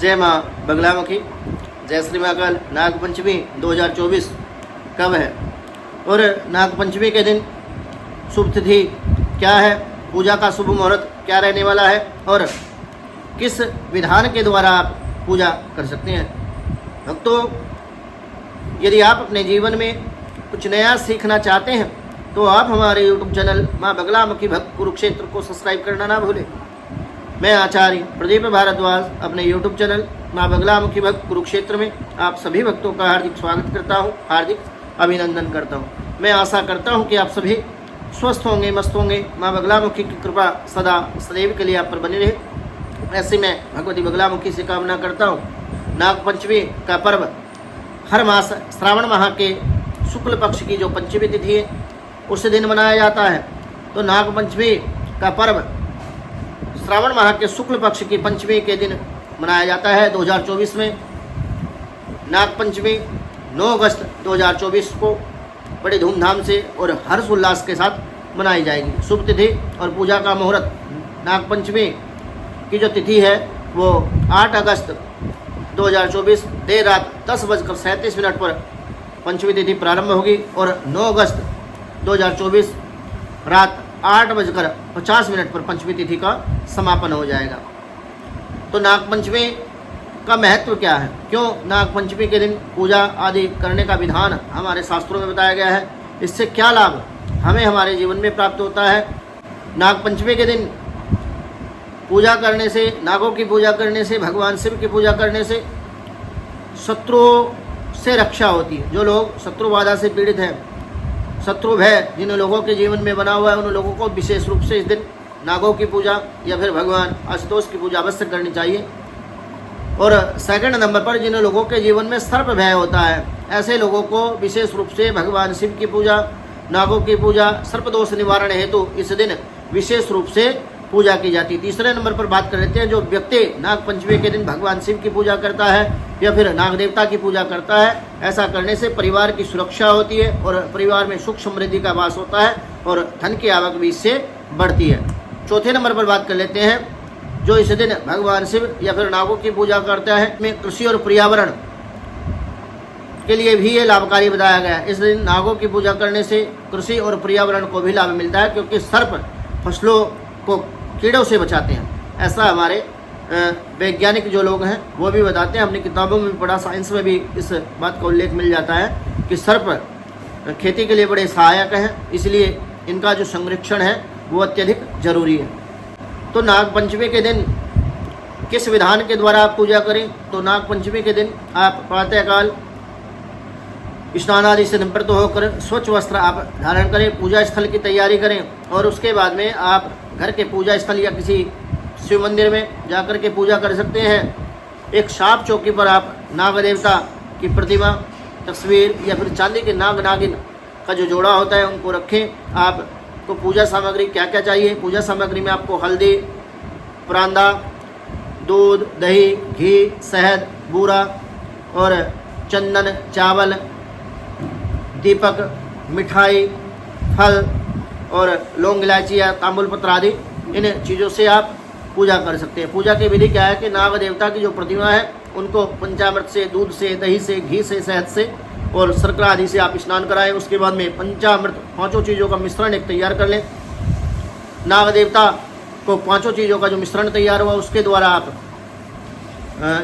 जय माँ बगलामुखी, जय श्री महाकाल। नागपंचमी 2024 कब है और नागपंचमी के दिन शुभ तिथि क्या है, पूजा का शुभ मुहूर्त क्या रहने वाला है और किस विधान के द्वारा आप पूजा कर सकते हैं। भक्तों, यदि आप अपने जीवन में कुछ नया सीखना चाहते हैं तो आप हमारे YouTube चैनल माँ बगलामुखी भक्त कुरुक्षेत्र को सब्सक्राइब करना ना भूलें। मैं आचार्य प्रदीप भारद्वाज अपने YouTube चैनल माँ बगलामुखी भक्त कुरुक्षेत्र में आप सभी भक्तों का हार्दिक स्वागत करता हूँ, हार्दिक अभिनंदन करता हूँ। मैं आशा करता हूँ कि आप सभी स्वस्थ होंगे, मस्त होंगे। माँ बगलामुखी की कृपा सदा सदैव के लिए आप पर बनी रहे, ऐसे मैं भगवती बगलामुखी से कामना करता हूँ। नागपंचमी का पर्व हर मास श्रावण माह के शुक्ल पक्ष की जो पंचमी तिथि है उस दिन मनाया जाता है। तो नागपंचमी का पर्व श्रावण माह के शुक्ल पक्ष की पंचमी के दिन मनाया जाता है। 2024 में नागपंचमी 9 अगस्त 2024 को बड़े धूमधाम से और हर्षोल्लास के साथ मनाई जाएगी। शुभ तिथि और पूजा का मुहूर्त, नागपंचमी की जो तिथि है वो 8 अगस्त 2024 देर रात 10:37 पर पंचमी तिथि प्रारंभ होगी और 9 अगस्त 2024 रात 8:50 पर पंचमी तिथि का समापन हो जाएगा। तो नागपंचमी का महत्व क्या है, क्यों नागपंचमी के दिन पूजा आदि करने का विधान हमारे शास्त्रों में बताया गया है, इससे क्या लाभ हमें हमारे जीवन में प्राप्त होता है। नागपंचमी के दिन पूजा करने से, नागों की पूजा करने से, भगवान शिव की पूजा करने से शत्रुओं से रक्षा होती है। जो लोग शत्रु बाधा से पीड़ित हैं, शत्रु भय जिन लोगों के जीवन में बना हुआ है, उन लोगों को विशेष रूप से इस दिन नागों की पूजा या फिर भगवान आशुतोष की पूजा अवश्य करनी चाहिए। और सेकंड नंबर पर जिन लोगों के जीवन में सर्प भय होता है, ऐसे लोगों को विशेष रूप से भगवान शिव की पूजा, नागों की पूजा, सर्प दोष निवारण हेतु इस दिन विशेष रूप से पूजा की जाती है। तीसरे नंबर पर बात कर लेते हैं, जो व्यक्ति नागपंचमी के दिन भगवान शिव की पूजा करता है या फिर नाग देवता की पूजा करता है, ऐसा करने से परिवार की सुरक्षा होती है और परिवार में सुख समृद्धि का वास होता है और धन की आवक भी इससे बढ़ती है। चौथे नंबर पर बात कर लेते हैं, जो इस दिन भगवान शिव या फिर नागों की पूजा करता है, में कृषि और पर्यावरण के लिए भी ये लाभकारी बताया गया है। इस दिन नागों की पूजा करने से कृषि और पर्यावरण को भी लाभ मिलता है, क्योंकि सर्प फसलों को कीड़ों से बचाते हैं। ऐसा हमारे वैज्ञानिक जो लोग हैं वो भी बताते हैं, हमने किताबों में भी पढ़ा, साइंस में भी इस बात का उल्लेख मिल जाता है कि सर्प खेती के लिए बड़े सहायक हैं, इसलिए इनका जो संरक्षण है वो अत्यधिक जरूरी है। तो नागपंचमी के दिन किस विधान के द्वारा आप पूजा करें, तो नागपंचमी के दिन आप प्रातःकाल स्नान आदि से निवृत्त होकर स्वच्छ वस्त्र आप धारण करें, पूजा स्थल की तैयारी करें और उसके बाद में आप घर के पूजा स्थल या किसी शिव मंदिर में जाकर के पूजा कर सकते हैं। एक साफ चौकी पर आप नाग देवता की प्रतिमा, तस्वीर या फिर चांदी के नाग नागिन का जो जोड़ा होता है उनको रखें। आपको पूजा सामग्री क्या क्या चाहिए, पूजा सामग्री में आपको हल्दी, परांदा, दूध, दही, घी, शहद, बूरा और चंदन, चावल, दीपक, मिठाई, फल और लौंग, इलायची या तांबुल पत्र आदि, इन चीज़ों से आप पूजा कर सकते हैं। पूजा की विधि क्या है कि नाग देवता की जो प्रतिमा है उनको पंचामृत से, दूध से, दही से, घी से, शहद से और शर्करा आदि से आप स्नान कराएं। उसके बाद में पंचामृत, 5 चीज़ों का मिश्रण एक तैयार कर लें। नाग देवता को 5 चीज़ों का जो मिश्रण तैयार हुआ उसके द्वारा आप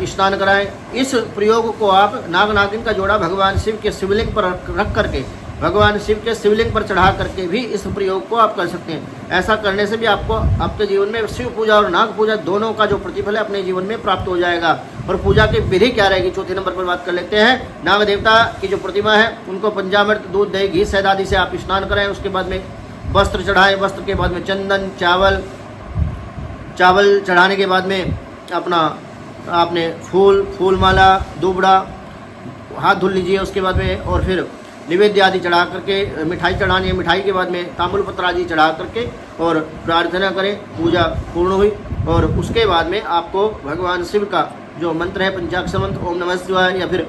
स्नान कराएं। इस प्रयोग को आप नाग नागिन का जोड़ा भगवान शिव के शिवलिंग पर रख करके, भगवान शिव के शिवलिंग पर चढ़ा करके भी इस प्रयोग को आप कर सकते हैं। ऐसा करने से भी आपको आपके जीवन में शिव पूजा और नाग पूजा दोनों का जो प्रतिफल है अपने जीवन में प्राप्त हो जाएगा। और पूजा की विधि क्या रहेगी, चौथे नंबर पर बात कर लेते हैं। नाग देवता की जो प्रतिमा है उनको पंचामृत, दूध, दही, घी, शहद आदि से आप स्नान कराएं। उसके बाद में वस्त्र चढ़ाएं। वस्त्र के बाद में चंदन, चावल चढ़ाने के बाद में आपने फूल माला, दुबड़ा, हाथ धुल लीजिए। उसके बाद में और फिर निवेद्य आदि चढ़ा करके मिठाई चढ़ानी है। मिठाई के बाद में तांबुल पत्र आदि चढ़ा करके और प्रार्थना करें, पूजा पूर्ण हुई। और उसके बाद में आपको भगवान शिव का जो मंत्र है, पंचाक्षर मंत्र ओम नमः शिवाय या फिर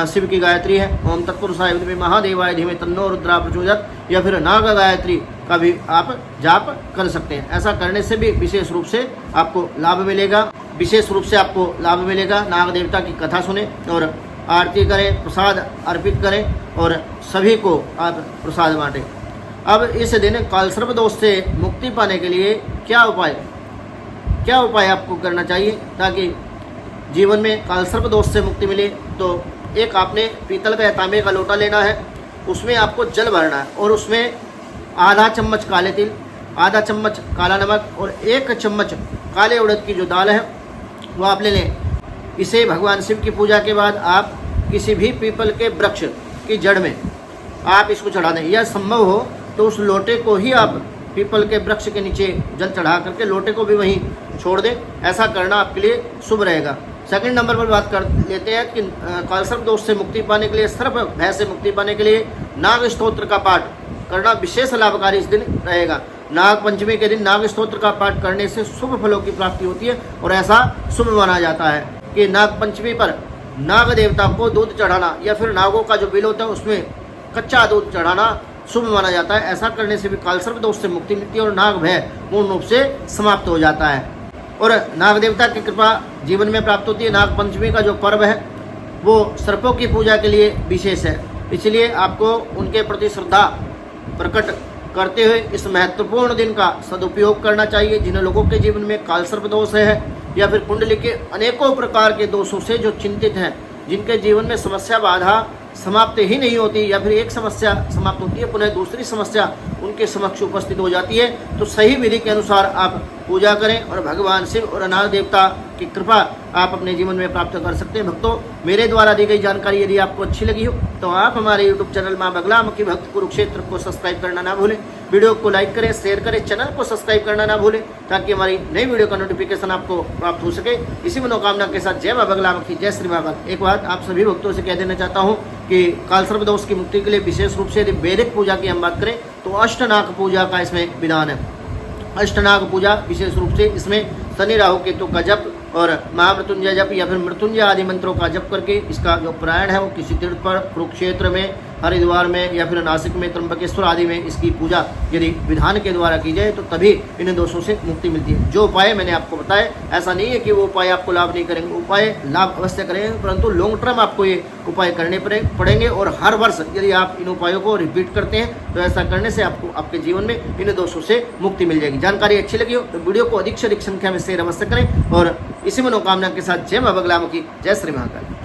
शिव की गायत्री है ओम तत्पुरुषाय विद्महे महादेवाय धीमहि तन्नो रुद्रः प्रचोदयात्, या फिर नाग गायत्री का भी आप जाप कर सकते हैं। ऐसा करने से भी विशेष रूप से आपको लाभ मिलेगा। विशेष रूप से आपको लाभ मिलेगा। नाग देवता की कथा सुने और आरती करें, प्रसाद अर्पित करें और सभी को आप प्रसाद बांटें। अब इस दिन कालसर्प दोष से मुक्ति पाने के लिए क्या उपाय आपको करना चाहिए ताकि जीवन में कालसर्प दोष से मुक्ति मिले? तो एक आपने पीतल का या तांबे का लोटा लेना है, उसमें आपको जल भरना है और उसमें आधा चम्मच काले तिल, आधा चम्मच काला नमक और 1 चम्मच काले उड़द की जो दाल है वो आप ले लें। इसे भगवान शिव की पूजा के बाद आप किसी भी पीपल के वृक्ष की जड़ में आप इसको चढ़ा दें, या संभव हो तो उस लोटे को ही आप पीपल के वृक्ष के नीचे जल चढ़ा करके लोटे को भी वहीं छोड़ दें। ऐसा करना आपके लिए शुभ रहेगा। सेकंड नंबर पर बात कर लेते हैं कि कालसर्प दोष से मुक्ति पाने के लिए, सर्प भय से मुक्ति पाने के लिए नाग स्तोत्र का पाठ करना विशेष लाभकारी इस दिन रहेगा। नाग पंचमी के दिन नाग स्तोत्र का पाठ करने से शुभ फलों की प्राप्ति होती है और ऐसा शुभ माना जाता है कि नाग पंचमी पर नाग देवता को दूध चढ़ाना या फिर नागों का जो बिल होता है उसमें कच्चा दूध चढ़ाना शुभ माना जाता है। ऐसा करने से भी कालसर्प दोष से मुक्ति मिलती है और नाग भय पूर्ण रूप से समाप्त हो जाता है और नाग देवता की कृपा जीवन में प्राप्त होती है। नाग पंचमी का जो पर्व है वो सर्पों की पूजा के लिए विशेष है, इसलिए आपको उनके प्रति श्रद्धा प्रकट करते हुए इस महत्वपूर्ण दिन का सदुपयोग करना चाहिए। जिन लोगों के जीवन में कालसर्प दोष है या फिर कुंडली के अनेकों प्रकार के दोषों से जो चिंतित हैं, जिनके जीवन में समस्या बाधा समाप्त ही नहीं होती या फिर एक समस्या समाप्त होती है पुनः दूसरी समस्या उनके समक्ष उपस्थित हो जाती है, तो सही विधि के अनुसार आप पूजा करें और भगवान शिव और नाग देवता की कृपा आप अपने जीवन में प्राप्त कर सकते हैं। भक्तों, मेरे द्वारा दी गई जानकारी यदि आपको अच्छी लगी हो तो आप हमारे यूट्यूब चैनल माँ बगला मुखी भक्त कुरुक्षेत्र को सब्सक्राइब करना ना भूलें। वीडियो को लाइक करें, शेयर करें, चैनल को सब्सक्राइब करना ना भूलें ताकि हमारी नई वीडियो का नोटिफिकेशन आपको प्राप्त हो सके। इसी मनोकामना के साथ जय माँ बगला मुखी, जय श्री महाकाल। एक बात आप सभी भक्तों से कह देना चाहता हूँ कि कालसर्प दोष की मुक्ति के लिए विशेष रूप से यदि वैदिक पूजा की हम बात करें तो अष्टनाग पूजा का इसमें विधान है। अष्टनाग पूजा विशेष रूप से इसमें शनि राहु केतु का जप और महामृत्युंजय जप या फिर मृत्युंजय आदि मंत्रों का जप करके इसका जो पारायण है वो किसी तीर्थ पर, कुरुक्षेत्र में, हरिद्वार में या फिर नासिक में, त्र्यंबकेश्वर आदि में इसकी पूजा यदि विधान के द्वारा की जाए तो तभी इन दोषों से मुक्ति मिलती है। जो उपाय मैंने आपको बताए, ऐसा नहीं है कि वो उपाय आपको लाभ नहीं करेंगे, उपाय लाभ अवश्य करेंगे, परंतु लॉन्ग टर्म आपको ये उपाय करने पड़ेंगे और हर वर्ष यदि आप इन उपायों को रिपीट करते हैं तो ऐसा करने से आपको आपके जीवन में इन दोषों से मुक्ति मिल जाएगी। जानकारी अच्छी लगी हो तो वीडियो को अधिक से अधिक संख्या में शेयर अवश्य करें और इसी मनोकामना के साथ जय मां बगला मुखी, जय श्री महाकाल।